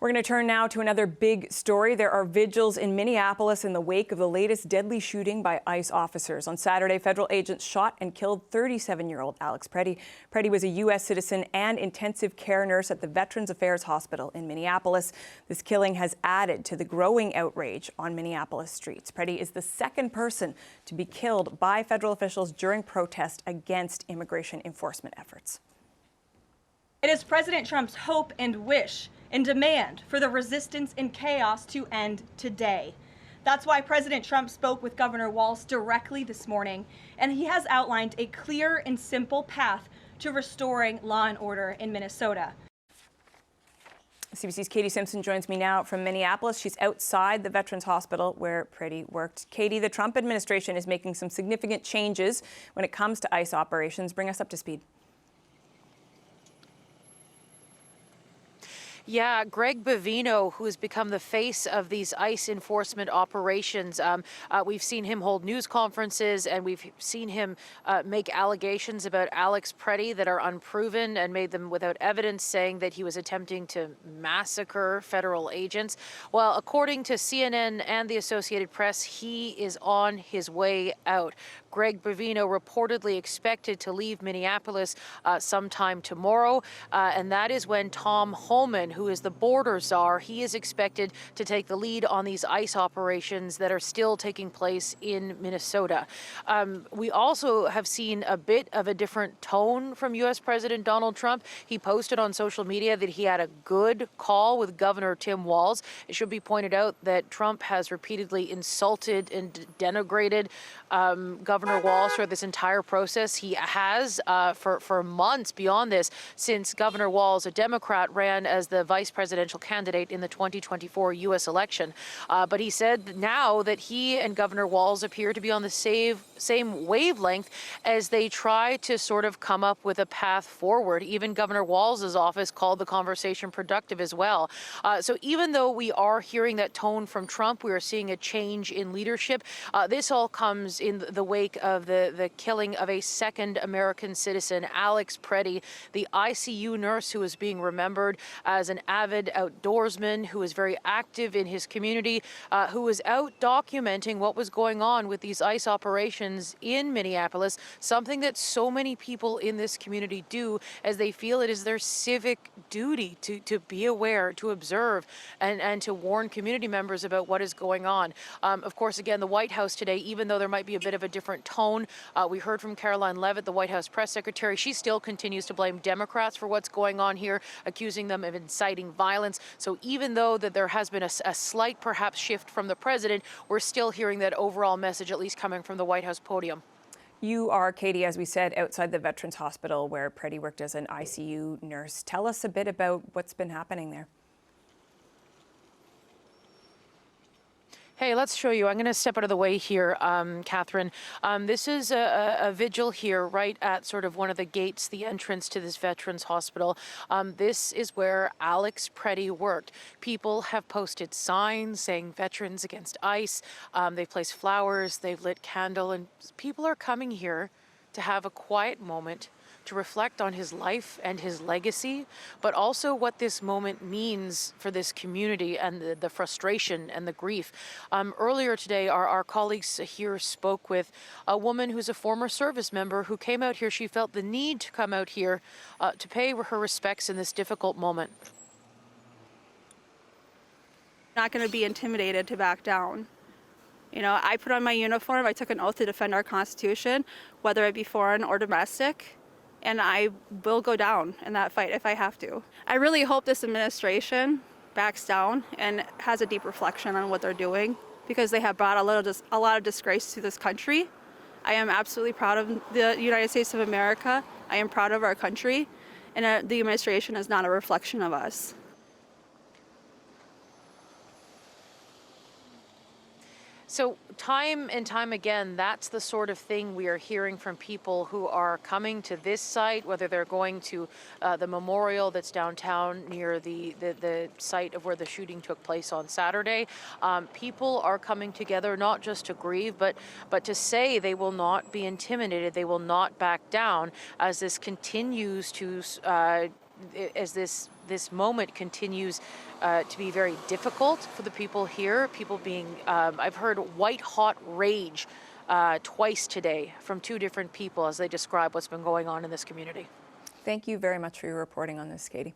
We're going to turn now to another big story. There are vigils in Minneapolis in the wake of the latest deadly shooting by ICE officers. On Saturday, federal agents shot and killed 37-year-old Alex Preddy. Preddy was a U.S. citizen and intensive care nurse at the Veterans Affairs Hospital in Minneapolis. This killing has added to the growing outrage on Minneapolis streets. Preddy is the second person to be killed by federal officials during protest against immigration enforcement efforts. It is President Trump's hope and wish and demand for the resistance and chaos to end today. That's why President Trump spoke with Governor Walz directly this morning, and he has outlined a clear and simple path to restoring law and order in Minnesota. CBC's Katie Simpson joins me now from Minneapolis. She's outside the Veterans Hospital where Preddy worked. Katie, the Trump administration is making some significant changes when it comes to ICE operations. Bring us up to speed. Yeah, Greg Bavino, who has become the face of these ICE enforcement operations. We've seen him hold news conferences, and we've seen him make allegations about Alex Preddy that are unproven and made them without evidence, saying that he was attempting to massacre federal agents. Well, according to CNN and the Associated Press, he is on his way out. Greg Bavino reportedly expected to leave Minneapolis sometime tomorrow, and that is when Tom Homan, who is the border czar, he is expected to take the lead on these ICE operations that are still taking place in Minnesota. We also have seen a bit of a different tone from U.S. President Donald Trump. He posted on social media that he had a good call with Governor Tim Walz. It should be pointed out that Trump has repeatedly insulted and denigrated Governor Walz throughout this entire process. He has for months beyond this, since Governor Walz, a Democrat, ran as the vice presidential candidate in the 2024 U.S. election. But he said now that he and Governor Walz appear to be on the same wavelength as they try to sort of come up with a path forward. Even Governor Walz's office called the conversation productive as well. So even though we are hearing that tone from Trump, we are seeing a change in leadership. This all comes in the wake of the killing of a second American citizen, Alex Preddy, the ICU nurse who is being remembered as an avid outdoorsman who was very active in his community, who was out documenting what was going on with these ICE operations in Minneapolis, something that so many people in this community do, as they feel it is their civic duty to be aware, to observe, and to warn community members about what is going on. Of course, again, the White House today, even though there might be a bit of a different tone, we heard from Caroline Leavitt, the White House press secretary. She still continues to blame Democrats for what's going on here, accusing them of inciting violence. So even though that there has been a slight perhaps shift from the president, we're still hearing that overall message, at least coming from the White House podium. You are, Katie, as we said, outside the Veterans Hospital where Preddy worked as an ICU nurse. Tell us a bit about what's been happening there. Hey, let's show you. I'm going to step out of the way here, Catherine. This is a vigil here right at sort of one of the gates, the entrance to this Veterans Hospital. This is where Alex Preddy worked. People have posted signs saying Veterans Against ICE. They've placed flowers, they've lit candle, and people are coming here to have a quiet moment to reflect on his life and his legacy, but also what this moment means for this community and the frustration and the grief. Earlier today, our colleagues here spoke with a woman who's a former service member who came out here. She felt the need to come out here to pay her respects in this difficult moment. Not going to be intimidated to back down. You know, I put on my uniform, I took an oath to defend our Constitution, whether it be foreign or domestic. And I will go down in that fight if I have to. I really hope this administration backs down and has a deep reflection on what they're doing, because they have brought a lot of disgrace to this country. I am absolutely proud of the United States of America. I am proud of our country, and the administration is not a reflection of us. So time and time again, that's the sort of thing we are hearing from people who are coming to this site, whether they're going to the memorial that's downtown near the site of where the shooting took place on Saturday. People are coming together not just to grieve, but to say they will not be intimidated, they will not back down as this continues to as this this moment continues to be very difficult for the people here. People being, I've heard white hot rage twice today from two different people as they describe what's been going on in this community. Thank you very much for your reporting on this, Katie.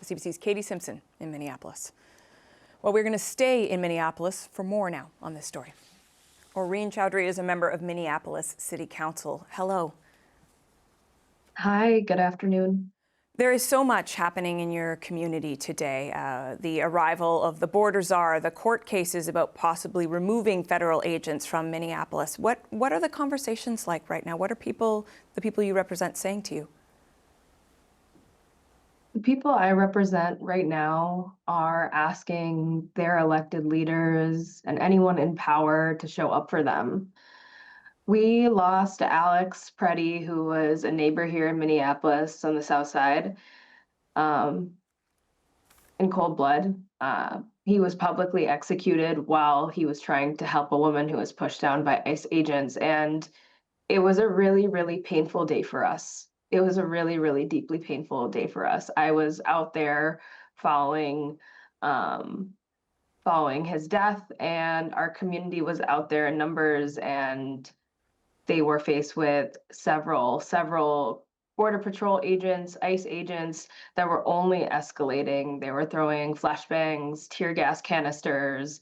CBC's Katie Simpson in Minneapolis. Well, we're going to stay in Minneapolis for more now on this story. Aurin Chowdhury is a member of Minneapolis City Council. Hello. Hi, good afternoon. There is so much happening in your community today. The arrival of the border czar, the court cases about possibly removing federal agents from Minneapolis. What are the conversations like right now? What are the people you represent saying to you? The people I represent right now are asking their elected leaders and anyone in power to show up for them. We lost Alex Preddy, who was a neighbor here in Minneapolis on the south side, in cold blood. He was publicly executed while he was trying to help a woman who was pushed down by ICE agents. And it was a really, really painful day for us. It was a really, really deeply painful day for us. I was out there following his death, and our community was out there in numbers, and they were faced with several Border Patrol agents, ICE agents that were only escalating. They were throwing flashbangs, tear gas canisters.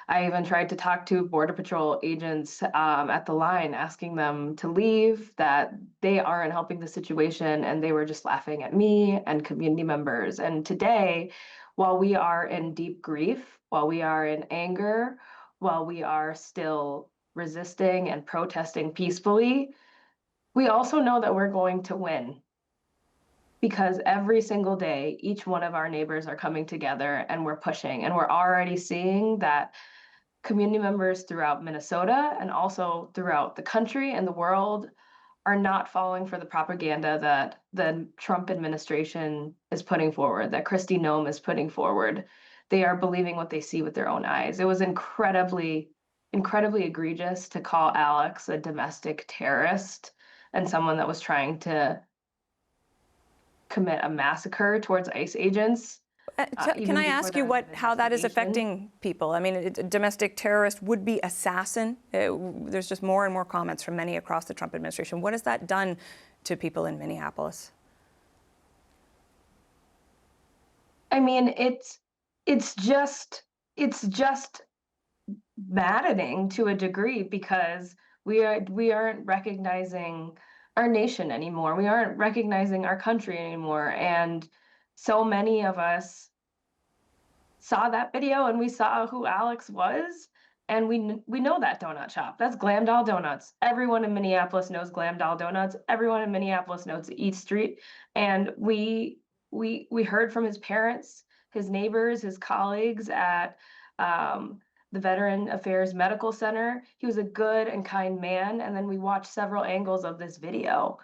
I even tried to talk to Border Patrol agents at the line, asking them to leave, that they aren't helping the situation, and they were just laughing at me and community members. And today, while we are in deep grief, while we are in anger, while we are still resisting and protesting peacefully, we also know that we're going to win. Because every single day, each one of our neighbors are coming together and we're pushing. And we're already seeing that community members throughout Minnesota and also throughout the country and the world are not falling for the propaganda that the Trump administration is putting forward, that Kristi Noem is putting forward. They are believing what they see with their own eyes. It was incredibly egregious to call Alex a domestic terrorist and someone that was trying to commit a massacre towards ICE agents. Can I ask you how that is affecting people? I mean, a domestic terrorist, would-be assassin. There's just more and more comments from many across the Trump administration. What has that done to people in Minneapolis? I mean, it's just maddening to a degree, because we aren't recognizing our nation anymore. We aren't recognizing our country anymore. And so many of us saw that video and we saw who Alex was, and we know that donut shop. That's Glam Doll Donuts. Everyone in Minneapolis knows Glam Doll Donuts. Everyone in Minneapolis knows East Street. And we heard from his parents, his neighbors, his colleagues at the Veteran Affairs Medical Center. He was a good and kind man. And then we watched several angles of this video,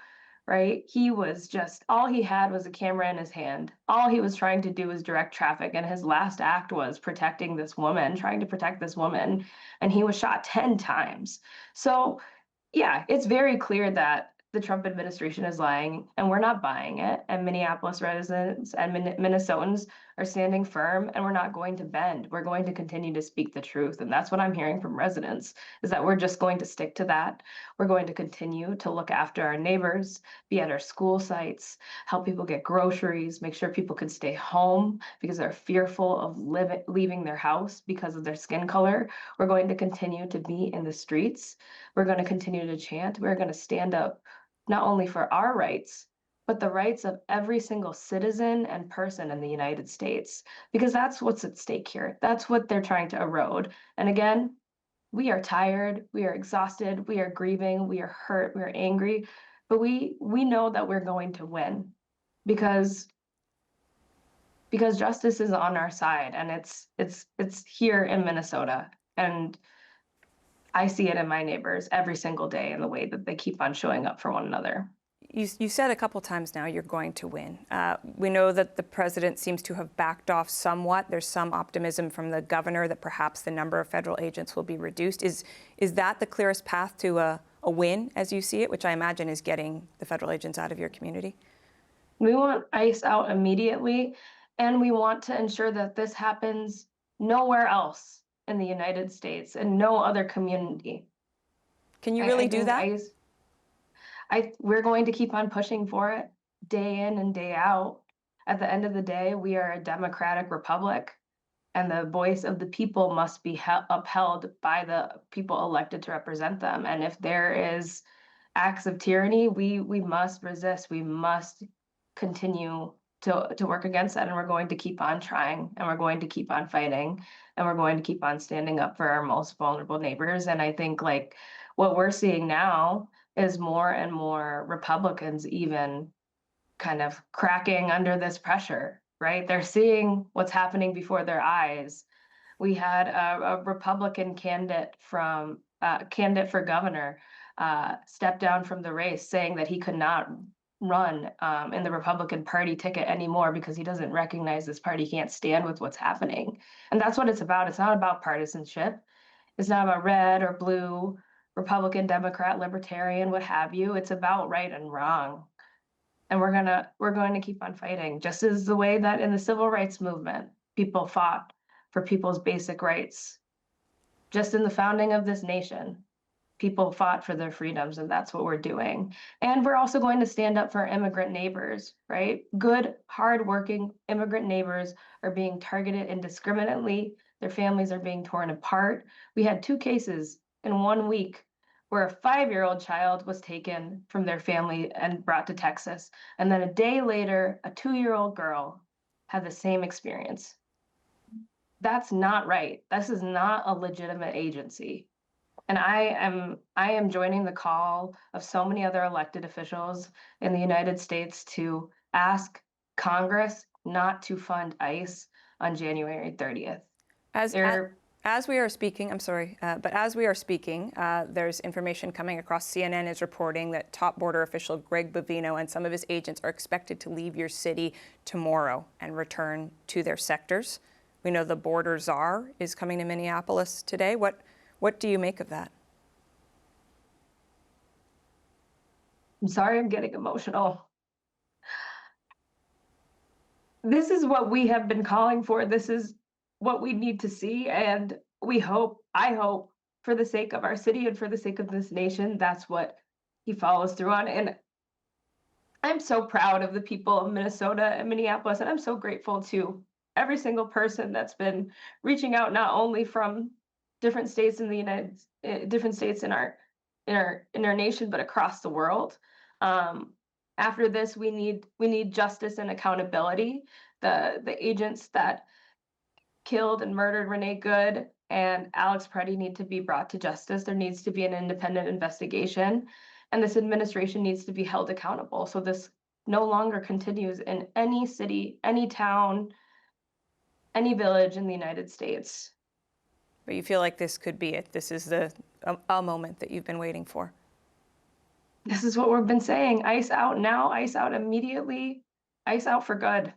right? He was just, all he had was a camera in his hand. All he was trying to do was direct traffic. And his last act was protecting this woman, trying to protect this woman. And he was shot 10 times. So yeah, it's very clear that the Trump administration is lying, and we're not buying it. And Minneapolis residents and Minnesotans are standing firm, and we're not going to bend. We're going to continue to speak the truth. And that's what I'm hearing from residents, is that we're just going to stick to that. We're going to continue to look after our neighbors, be at our school sites, help people get groceries, make sure people can stay home because they're fearful of leaving their house because of their skin color. We're going to continue to be in the streets. We're going to continue to chant. We're going to stand up not only for our rights, but the rights of every single citizen and person in the United States, because that's what's at stake here. That's what they're trying to erode. And again, we are tired, we are exhausted, we are grieving, we are hurt, we are angry, but we know that we're going to win, because justice is on our side, and it's here in Minnesota. And I see it in my neighbors every single day in the way that they keep on showing up for one another. You said a couple times now you're going to win. We know that the president seems to have backed off somewhat. There's some optimism from the governor that perhaps the number of federal agents will be reduced. Is that the clearest path to a win, as you see it, which I imagine is getting the federal agents out of your community? We want ICE out immediately. And we want to ensure that this happens nowhere else in the United States and no other community. Can you really do that? We're going to keep on pushing for it day in and day out. At the end of the day, we are a democratic republic, and the voice of the people must be upheld by the people elected to represent them. And if there is acts of tyranny, we must resist. We must continue to work against that, and we're going to keep on trying, and we're going to keep on fighting, and we're going to keep on standing up for our most vulnerable neighbors. And I think like what we're seeing now is more and more Republicans even kind of cracking under this pressure, right? They're seeing what's happening before their eyes. We had a Republican candidate for governor step down from the race, saying that he could not run in the Republican Party ticket anymore because he doesn't recognize this party can't stand with what's happening. And that's what it's about. It's not about partisanship. It's not about red or blue, Republican, Democrat, Libertarian, what have you. It's about right and wrong. And we're going to keep on fighting, just as the way that in the civil rights movement, people fought for people's basic rights. Just in the founding of this nation, people fought for their freedoms, and that's what we're doing. And we're also going to stand up for our immigrant neighbors, right? Good, hardworking immigrant neighbors are being targeted indiscriminately. Their families are being torn apart. We had 2 cases in 1 week where a 5-year-old child was taken from their family and brought to Texas. And then a day later, a 2-year-old girl had the same experience. That's not right. This is not a legitimate agency. And I am joining the call of so many other elected officials in the United States to ask Congress not to fund ICE on January 30th. As we are speaking, there's information coming across. CNN is reporting that top border official Greg Bovino and some of his agents are expected to leave your city tomorrow and return to their sectors. We know the border czar is coming to Minneapolis today. What do you make of that? I'm sorry, I'm getting emotional. This is what we have been calling for. This is what we need to see. And I hope, for the sake of our city and for the sake of this nation, that's what he follows through on. And I'm so proud of the people of Minnesota and Minneapolis. And I'm so grateful to every single person that's been reaching out, not only from different states in the different states in our nation, but across the world. After this, we need justice and accountability. The agents that killed and murdered Renee Good and Alex Preddy need to be brought to justice. There needs to be an independent investigation, and this administration needs to be held accountable. So this no longer continues in any city, any town, any village in the United States. But you feel like this could be it. This is a moment that you've been waiting for. This is what we've been saying. ICE out now, ICE out immediately, ICE out for good.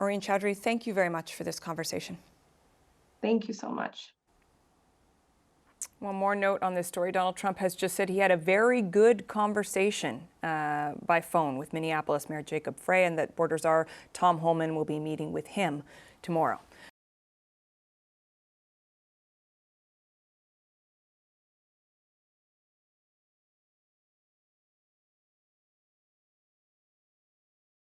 Aurin Chowdhury, thank you very much for this conversation. Thank you so much. One more note on this story. Donald Trump has just said he had a very good conversation by phone with Minneapolis Mayor Jacob Frey, and that border czar Tom Homan will be meeting with him tomorrow.